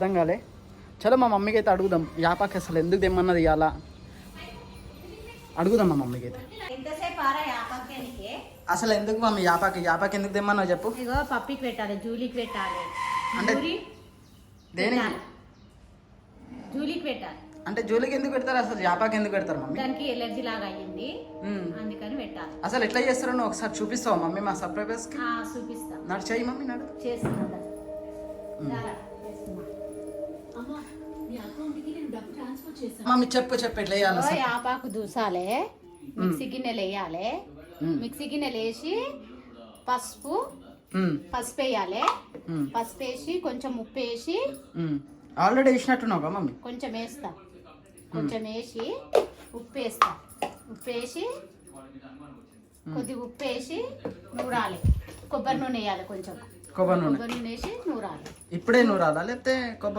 అర్థం కాలే. చలో మా మమ్మీకి అయితే అడుగుదాం యాపాకి అసలు ఎందుకు తెమ్మన్నది ఇవాళ. అడుగుదాం మా మమ్మీకి అయితే అసలు ఎందుకు మమ్మీ యాపాకి ఎందుకు తెమ్మన్నావు చెప్పు. ఇగో పప్పికి పెట్టాలి, జూలీకి పెట్టాలి. అంటే దేనికి జూలీకి పెట్టాలి అంటే జూలీకి ఎందుకు పెడతారు, అసలు యాపాకి ఎందుకు పెడతారు మమ్మీ? దానికి ఎలర్జీ లాగా అయ్యింది, అందుకని పెట్టాలి. అసలు ఎట్లా చేస్తారో నువ్వు ఒకసారి చూపిస్తావా మమ్మీ మా సబ్స్క్రైబర్స్ కి? చూపిస్తా. నాడు చెయ్యి మమ్మీ, నాడు చేస్తున్నా. మమ్మీ చెప్పు ఎట్లా చేయాలి? యాపాకు దూసాలే, మిక్సీ గిన్నెలు వేయాలి. మిక్సీ గిన్నెలు వేసి పసుపు వేయాలి. పసుపు వేసి కొంచెం ఉప్పు వేసి ఆల్రెడీ వేసినట్టున్నావు మమ్మీ? కొంచెం వేస్తా, కొంచెం వేసి ఉప్పు వేస్తా. ఉప్పు వేసి కొద్దిగా ఉప్పు వేసి నూరాలి. కొబ్బరి నూనె వేయాలి కొంచెం. కొబ్బరి నూనె వేసి నూరాలి. ఇప్పుడే నూరాలా లేకపోతే కొబ్బరి